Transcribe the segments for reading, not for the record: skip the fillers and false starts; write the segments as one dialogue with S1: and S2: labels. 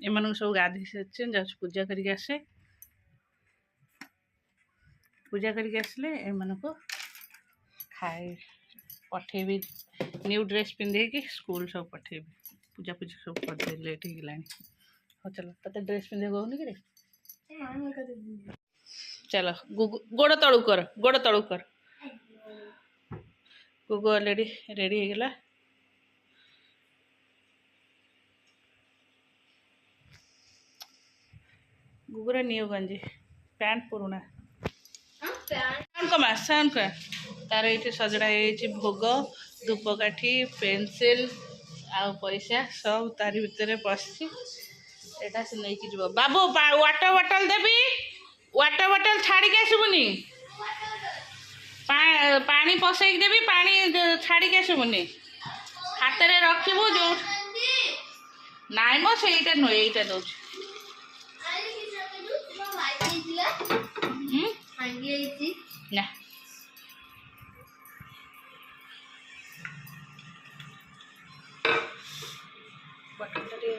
S1: ଏମାନଙ୍କୁ ସବୁ ଗାଧେଇ ସାରିଛି, ଯାଉଛି ପୂଜା କରିକି ଆସେ। ପୂଜା କରିକି ଆସିଲେ ଏମାନଙ୍କୁ ଖାଇ ପଠେଇବି, ନ୍ୟୁ ଡ୍ରେସ୍ ପିନ୍ଧେଇକି ସ୍କୁଲ ସବୁ ପଠେଇବି। ପୂଜାପୂଜି ସବୁ କରିଦେଲି, ଲେଟ୍ ହେଇଗଲାଣି। ହଉ ଚାଲ, ତତେ ଡ୍ରେସ୍ ପିନ୍ଧେଇ କହୁନି କିରେ? ଚାଲ ଗୋଡ଼ ତଳକୁ କର, ଗୋଡ଼ ତଳକୁ କର। ଗୁଗୁ ଅଲରେଡ଼ି ରେଡ଼ି ହେଇଗଲା। ଗୁଗୁର ନ୍ୟୁ ଗଞ୍ଜି, ପ୍ୟାଣ୍ଟ ପୁରୁଣା। ସାଉଣ୍ଡ କର। ତାର ଏଇଠି ସଜଡ଼ା ହେଇଯାଇଛି ଭୋଗ, ଧୂପକାଠି, ପେନସିଲ୍ ଆଉ ପଇସା ସବୁ ତାରି ଭିତରେ ପଶିଛି। ଏଇଟା ସେ ନେଇକି ଯିବ। ବାବୁ ୱାଟର ବଟଲ ଦେବି, ୱାଟର ବଟଲ ଛାଡ଼ିକି ଆସିବୁନି। ପାଣି ପସେଇକି ଦେବି, ପାଣି ଛାଡ଼ିକି ଆସିବୁନି। ହାତରେ ରଖିବୁ ଯୋଉ। ନାଇଁ ମ ସେଇଟା ନୁହେଁ, ଏଇଟା ଦଉଛି। ନା ବଟଲଟା ଟିକେ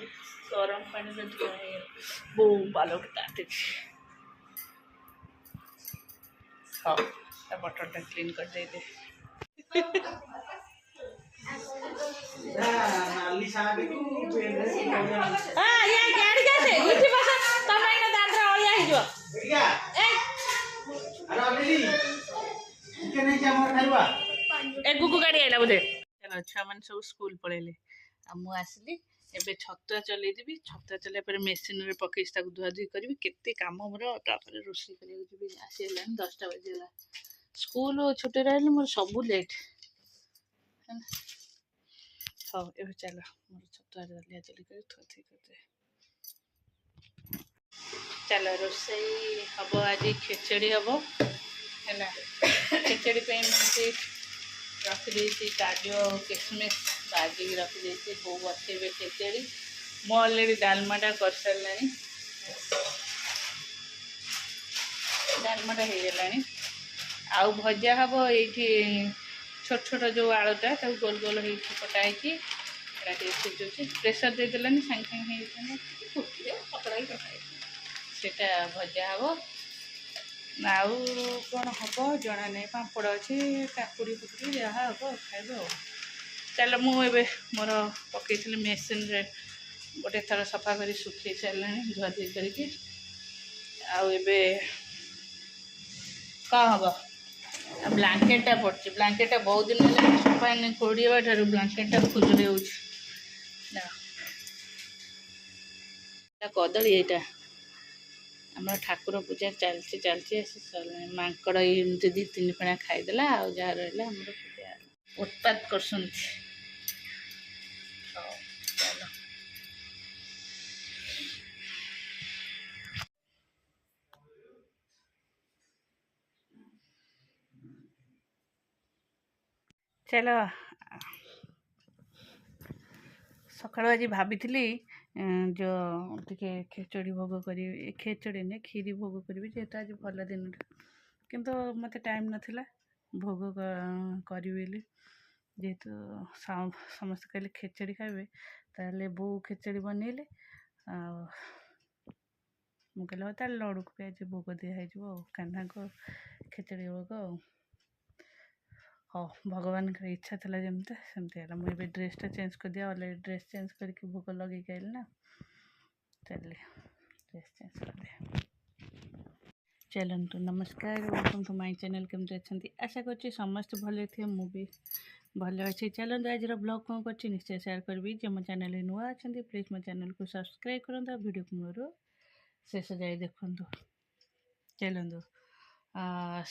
S1: ଗରମ ପାଣିରେ ଧୁଆ ହେଇଗଲା। ବୋଉ ବାଲଟି ତାତିଛି। ହଉ, ତା ବଟଲଟା କ୍ଲିନ୍ କରିଦେଇଦେ। ଏ ଗୁଗୁ ଗାଡ଼ି ଆଇଲା ବୋଧେ। ଛୁଆମାନେ ସବୁ ସ୍କୁଲ ପଳେଇଲେ ଆଉ ମୁଁ ଆସିଲି। ଏବେ ଛତୁଆ ଚଲେଇଦେବି। ଛତୁଆ ଚଲେଇବା ପରେ ମେସିନରେ ପକେଇଛି, ତାକୁ ଧୁଆଧୁଇ କରିବି। କେତେ କାମ ମୋର। ତାପରେ ରୋଷେଇ କରିବାକୁ ଯିବି। ଆସିଗଲାଣି 10ଟା ବାଜିଗଲା। ସ୍କୁଲ ଛୁଟି ରହିଲେ ମୋର ସବୁ ଲେଟ୍। ହଉ ଏବେ ଚାଲ, ମୋର ଛତୁଆ ଚଲିଆ କରି ଥୁଆଥୁଇ କରିଦେ। ଚାଲ, ରୋଷେଇ ହବ ଆଜି। ଖେଚେଡ଼ି ହବ ହେଲା। ଖେଚେଡ଼ି ପାଇଁ ମୁଁ ରଖିଦେଇଛି କାଜୁ ଆଉ କିସମିସ୍ ଭାଜିକି ରଖିଦେଇଛି। ବୋଉ ବସେଇବେ ଖେଚେଡ଼ି। ମୁଁ ଅଲରେଡ଼ି ଡାଲମାଟା କରିସାରିଲାଣି। ଡାଲମାଟା ହେଇଗଲାଣି। ଆଉ ଭଜା ହବ ଏଇଠି ଛୋଟ ଛୋଟ ଯେଉଁ ଆଳୁଟା, ତାକୁ ଗୋଲ ଗୋଲ ହେଇକି କଟା ହେଇକି ଏଇଟା ଟିକେ ସିଝୁଛି। ପ୍ରେସର ଦେଇଦେଲାନି, ସାଙ୍ଗେ ସାଙ୍ଗେ ହେଇଯାଇଥାନ୍ତା। ଫୁଟିଲେ କପଡ଼ା ବି କଟା ହେଇଛି, ସେଇଟା ଭଜା ହବ। ଆଉ କ'ଣ ହବ ଜଣା ନାହିଁ। ପାମ୍ପଡ଼ ଅଛି, କାକୁଡ଼ି ଫୁକୁଡ଼ି ଯାହା ହବ ଖାଇବ ଆଉ। ଚାଲ, ମୁଁ ଏବେ ମୋର ପକେଇଥିଲି ମେସିନରେ ଗୋଟେ ଥର ସଫା କରି ଶୁଖେଇ ସାରିଲାଣି ଧୁଆଧୁଇ କରିକି। ଆଉ ଏବେ କ'ଣ ହବ? ବ୍ଲାଙ୍କେଟଟା ପଡ଼ିଛି। ବ୍ଲାଙ୍କେଟଟା ବହୁତ ଦିନ ହେଲାଣି ସଫା ହେଇନି। ଘୋଡ଼ିବା ଠାରୁ ବ୍ଲାଙ୍କେଟଟା ଖୁଜୁରି ହେଉଛି। କଦଳୀ ଏଇଟା ଆମର ଠାକୁର ପୂଜା ଚାଲିଛି ଆସି ସରିଲାଣି। ମାଙ୍କଡ଼ ଏମିତି 2-3 ଫେଣା ଖାଇଦେଲା, ଆଉ ଯାହା ରହିଲା ଆମର ପୂଜା ଉତ୍ପାତ କରୁଛନ୍ତି। ହଉ ଚାଲ। ଚାଲ, ସକାଳୁ ଆଜି ଭାବିଥିଲି ଯେଉଁ ଟିକେ ଖେଚଡ଼ି ଭୋଗ କରିବି। ଖେଚଡ଼ି ନୁହେଁ, କ୍ଷୀରି ଭୋଗ କରିବି, ଯେହେତୁ ଆଜି ଭଲ ଦିନଟା। କିନ୍ତୁ ମୋତେ ଟାଇମ୍ ନଥିଲା ଭୋଗ କରିବି ବୋଲି। ଯେହେତୁ ସମସ୍ତେ କହିଲେ ଖେଚଡ଼ି ଖାଇବେ, ତାହେଲେ ବୋଉ ଖେଚଡ଼ି ବନେଇଲେ। ଆଉ ମୁଁ କହିଲି ହଉ ତାହେଲେ ଲଡ଼ୁକୁ ବି ଆଜି ଭୋଗ ଦିଆ ହେଇଯିବ ଆଉ, କାହ୍ନାକୁ ଖେଚଡ଼ି ଭୋଗ ଆଉ। ହଉ, ଭଗବାନଙ୍କର ଇଚ୍ଛା ଥିଲା ଯେମିତି ସେମିତି ହେଲା। ମୁଁ ଏବେ ଡ୍ରେସ୍ଟା ଚେଞ୍ଜ କରିଦିଏ। ଅଲରେଡ଼ି ଡ୍ରେସ୍ ଚେଞ୍ଜ କରିକି ଭୋଗ ଲଗେଇକି ଆଇଲି ନା। ଚାଲିଲେ ଡ୍ରେସ୍ ଚେଞ୍ଜ କରିଦିଏ। ଚାଲନ୍ତୁ, ନମସ୍କାର, ୱେଲକମ୍ ଟୁ ମାଇ ଚ୍ୟାନେଲ୍। କେମିତି ଅଛନ୍ତି? ଆଶା କରୁଛି ସମସ୍ତେ ଭଲରେ ଥିବେ। ମୁଁ ବି ଭଲ ଅଛି। ଚାଲନ୍ତୁ, ଆଜିର ବ୍ଲଗ୍ କ'ଣ କରୁଛି ନିଶ୍ଚୟ ସେୟାର କରିବି। ଯେ ମୋ ଚ୍ୟାନେଲ୍ରେ ନୂଆ ଅଛନ୍ତି ପ୍ଲିଜ୍ ମୋ ଚ୍ୟାନେଲ୍କୁ ସବସ୍କ୍ରାଇବ୍ କରନ୍ତୁ ଆଉ ଭିଡ଼ିଓକୁ ମୋର ଶେଷ ଯାଏ ଦେଖନ୍ତୁ। ଚାଲନ୍ତୁ,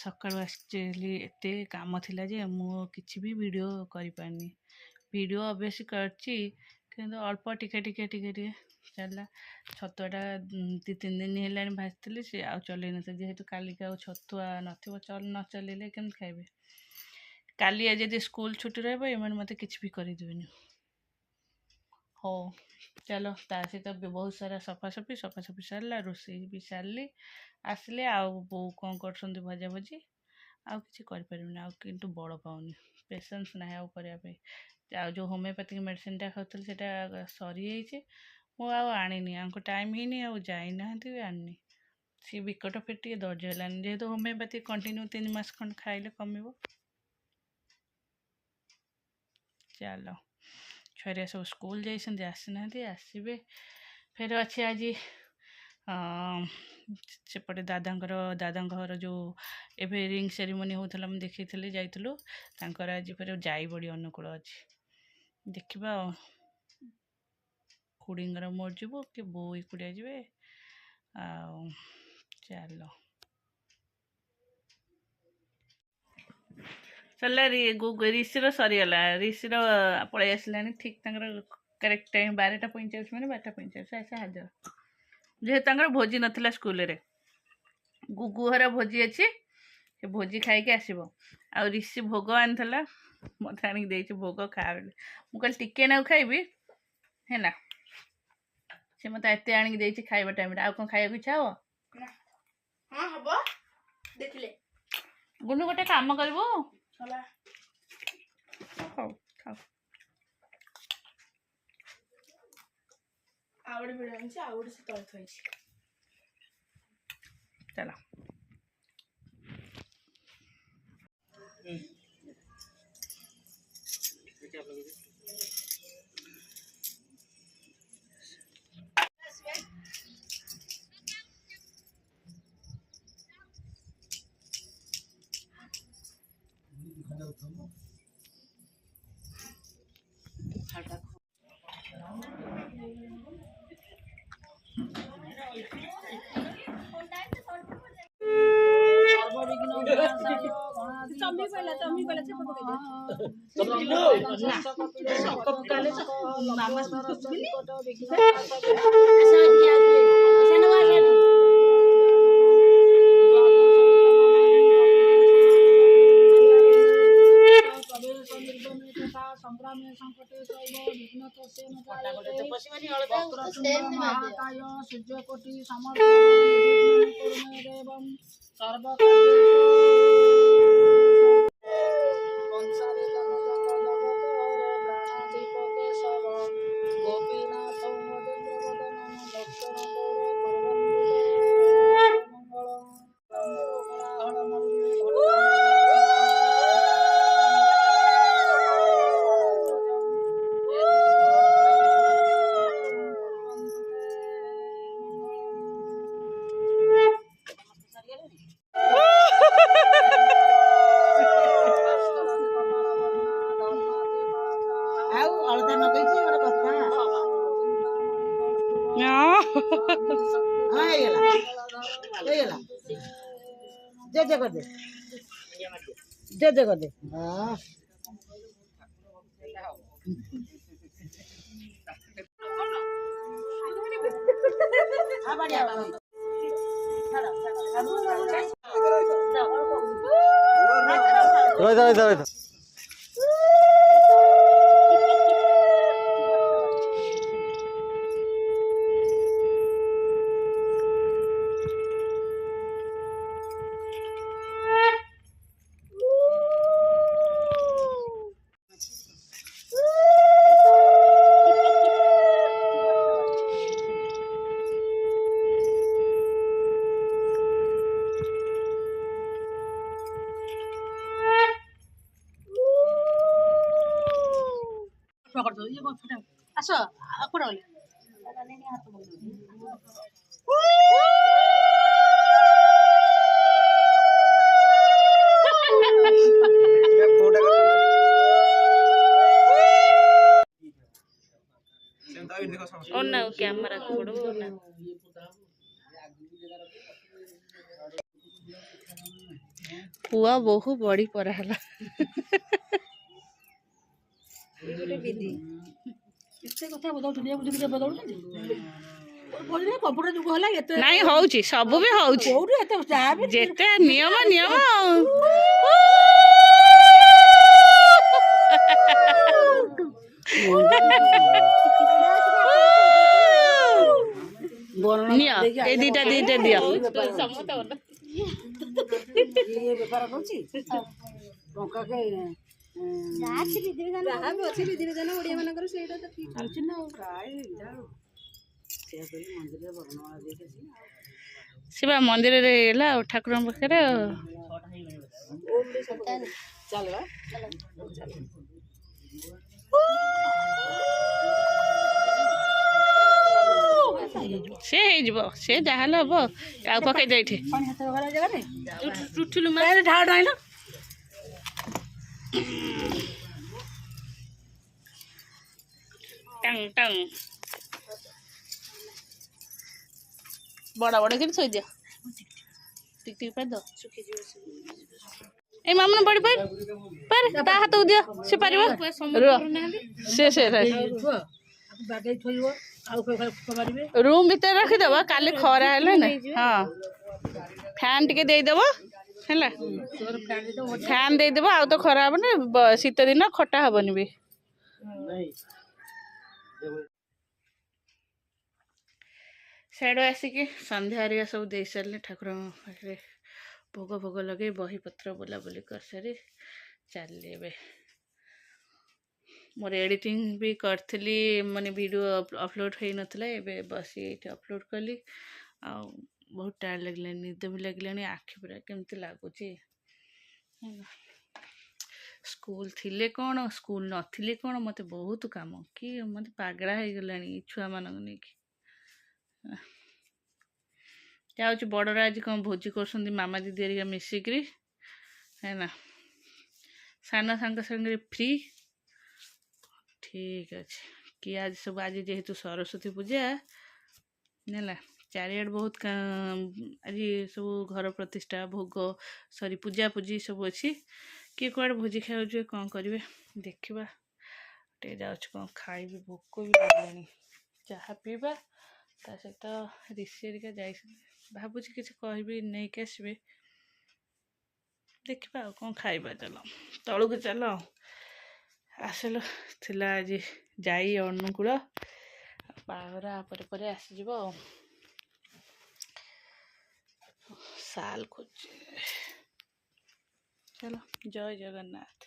S1: ସକାଳୁ ଆକ୍ଚୁଆଲି ଏତେ କାମ ଥିଲା ଯେ ମୁଁ କିଛି ବି ଭିଡ଼ିଓ କରିପାରିନି। ଭିଡ଼ିଓ ଅଭ୍ୟାସ କରିଛି କିନ୍ତୁ ଅଳ୍ପ ଟିକେ ଚାଲିଲା। ଛତୁଆଟା 2-3 ଦିନ ହେଲାଣି ଭାଜିଥିଲି, ସେ ଆଉ ଚଲେଇ ନଥିଲି। ଯେହେତୁ କାଲିକି ଆଉ ଛତୁଆ ନଥିବ, ନ ଚଲେଇଲେ କେମିତି ଖାଇବେ? କାଲି ଯଦି ସ୍କୁଲ ଛୁଟି ରହିବ, ଏମାନେ ମୋତେ କିଛି ବି କରିଦେବେନି। ହଉ ଚାଲ, ତା ସହିତ ବହୁତ ସାରା ସଫାସଫି ସାରିଲା, ରୋଷେଇ ବି ସାରିଲି। ଆସିଲେ ଆଉ ବୋଉ କ'ଣ କରୁଛନ୍ତି ଭଜାଭଜି, ଆଉ କିଛି କରିପାରିବିନି। ଆଉ କିନ୍ତୁ ବଳ ପାଉନି, ପେସେନ୍ସ ନାହିଁ ଆଉ କରିବା ପାଇଁ। ଆଉ ଯେଉଁ ହୋମିଓପାଥିକ୍ ମେଡ଼ିସିନଟା ଖାଉଥିଲି ସେଇଟା ସରିଯାଇଛି। ମୁଁ ଆଉ ଆଣିନି, ଆଙ୍କୁ ଟାଇମ୍ ହେଇନି, ଆଉ ଯାଇନାହାନ୍ତି ବି ଆଣିନି। ସେ ବିକଟ ଫେର ଟିକେ ଦର୍ଜ ହେଲାନି, ଯେହେତୁ ହୋମିଓପାଥି କଣ୍ଟିନ୍ୟୁ 3 ମାସ ଖଣ୍ଡେ ଖାଇଲେ କମିବ। ଚାଲ, ଛୁଆରିଆ ସବୁ ସ୍କୁଲ ଯାଇଛନ୍ତି, ଆସିନାହାନ୍ତି, ଆସିବେ। ଫେର ଅଛି ଆଜି ସେପଟେ ଦାଦାଙ୍କ ଘର ଯେଉଁ ଏବେ ରିଙ୍ଗ ସେରିମୋନି ହେଉଥିଲା, ମୁଁ ଦେଖିଥିଲି, ଯାଇଥିଲୁ। ତାଙ୍କର ଆଜି ଫେର ଯାଇବଡ଼ି ଅନୁକୂଳ ଅଛି, ଦେଖିବା ଆଉ। ଖୁଡ଼ିଙ୍କର ମୋର ଯିବୁ କି ବୋଉ ଏକୁଟିଆ ଯିବେ। ଆଉ ଚାଲ ସରିଲା, ରିସିର ସରିଗଲା, ରିସିର ପଳେଇ ଆସିଲାଣି ଠିକ୍ ତାଙ୍କର କରେକ୍ଟ ଟାଇମ୍ 12:45 ମାନେ 12:45 ଆସି ହାଜର। ଯେହେତୁ ତାଙ୍କର ଭୋଜି ନଥିଲା ସ୍କୁଲରେ, ଗୁଗୁ ଘର ଭୋଜି ଅଛି, ସେ ଭୋଜି ଖାଇକି ଆସିବ। ଆଉ ରିସି ଭୋଗ ଆଣିଥିଲା, ମୋତେ ଆଣିକି ଦେଇଛି ଭୋଗ ଖା ବୋଲି। ମୁଁ କହିଲି ଟିକେ ନାକୁ ଖାଇବି ହେଲା, ସେ ମୋତେ ଏତେ ଆଣିକି ଦେଇଛି ଖାଇବା ଟାଇମ୍ରେ। ଆଉ କ'ଣ ଖାଇବାକୁ ଇଚ୍ଛା ହବ?
S2: ହଁ ହବ, ଦେଖିଲେ।
S1: ଗୁନୁ ଗୋଟେ କାମ କରିବୁ, ହଉ ଖାଉ।
S2: ଆଉ ଗୋଟେ ଭିଡ଼ିଓ ଆଣିଛି, ଆଉ ଗୋଟେ ସେ ତଳେ ଥୋଇଛି।
S1: ଚାଲ
S3: সূর্যকোটি जय कर दे, जय कर दे। हाँ आस आपण
S1: ना कैमरा पड़ो ना पुआ बहु बड़ी परा हला
S3: विधि एते कथा बदल दुनिया बुझी बदल कंप्यूटर जुग होला एते
S1: नहीं होउची सब भी होउची
S3: कोउरी एते जाबे
S1: जेते नियम नियम निया ए दीटा दीटा दिया
S3: ये व्यापार करछि टंका के जाछि विधि विधान ओडिया मानकर सेटा त ठीक चलछि ना प्राय
S1: ସେ ବା ମନ୍ଦିରରେ ହେଲା ଆଉ ଠାକୁରଙ୍କ ପାଖରେ ଆଉ। ସେ ହେଇଯିବ ସେ ଯାହାହେଲେ ହବ ଆଉ ପକେଇ ଦେ ଏଠି ଉଠିଲୁ ମା ଟଙ୍ଗ ଟଙ୍ଗ ବଡ଼ ବଡ଼ କରି ଥୋଇଦିଅ ଟିକ ଟିକ ପାରି ଦବ ଏ ମାମୁନ ବଡ଼ି ପାର ତା ହାତକୁ ଦିଅ ସେ ପାରିବ ରୁମ୍ ଭିତରେ ରଖିଦେବ କାଲି ଖରା ହେଲେ ନା ହଁ ଫ୍ୟାନ୍ ଟିକେ ଦେଇଦେବ ହେଲା ଫ୍ୟାନ୍ ଦେଇଦେବ ଆଉ ତ ଖରା ହବନି ଶୀତ ଦିନ ଖଟା ହବନି ବି ସିଆଡ଼ୁ ଆସିକି ସନ୍ଧ୍ୟା ହେରିକା ସବୁ ଦେଇସାରିଲେ ଠାକୁରଙ୍କ ପାଖରେ ଭୋଗ ଭୋଗ ଲଗେଇ ବହିପତ୍ର ବୁଲାବୁଲି କରିସାରି ଚାଲିଲି ଏବେ ମୋର ଏଡ଼ିଟିଂ ବି କରିଥିଲି ମାନେ ଭିଡ଼ିଓ ଅପଲୋଡ଼ ହେଇନଥିଲା ଏବେ ବସି ଏଇଠି ଅପଲୋଡ଼ କଲି ଆଉ ବହୁତ ଟାୟାର୍ଡ଼ ଲାଗିଲାଣି ନିଦ ବି ଲାଗିଲାଣି ଆଖି ପୁରା କେମିତି ଲାଗୁଛି ସ୍କୁଲ ଥିଲେ କ'ଣ ସ୍କୁଲ ନଥିଲେ କ'ଣ ମୋତେ ବହୁତ କାମ କି ମୋତେ ପାଗଳା ହେଇଗଲାଣି ଛୁଆମାନଙ୍କୁ ନେଇକି ଯାଉଛି ବଡ଼ର ଆଜି କ'ଣ ଭୋଜି କରୁଛନ୍ତି ମାମା ଦିଦି ହେରିକା ମିଶିକିରି ହେଲା ସାନ ସାଙ୍ଗ ସାଙ୍ଗରେ ଫ୍ରି ଠିକ୍ ଅଛି କି ଆଜି ସବୁ ଆଜି ଯେହେତୁ ସରସ୍ୱତୀ ପୂଜା ହେଲା ଚାରିଆଡ଼େ ବହୁତ ଆଜି ସବୁ ଘର ପ୍ରତିଷ୍ଠା ଭୋଗ ସରି ପୂଜାପୂଜି ସବୁ ଅଛି କିଏ କୁଆଡ଼େ ଭୋଜି ଖାଇବାକୁ ଯିବେ କ'ଣ କରିବେ ଦେଖିବା ଟିକେ ଯାଉଛି କ'ଣ ଖାଇବି ଭୋକ ବି ଲାଗିଲାଣି ଚାହା ପିଇବା ତା ସହିତ ରିସି ହେରିକା ଯାଇଛନ୍ତି ଭାବୁଛି କିଛି କହିବି ନେଇକି ଆସିବେ ଦେଖିବା ଆଉ କ'ଣ ଖାଇବା ଚାଲ ତଳକୁ ଚାଲ ଆସିଲୁ ଥିଲା ଆଜି ଯାଇ ଅନୁକୂଳ ବାହାଘର ପରେ ପରେ ଆସିଯିବ ଆଉ ସାଲ ଖୋଜି ଚାଲ ଜୟ ଜଗନ୍ନାଥ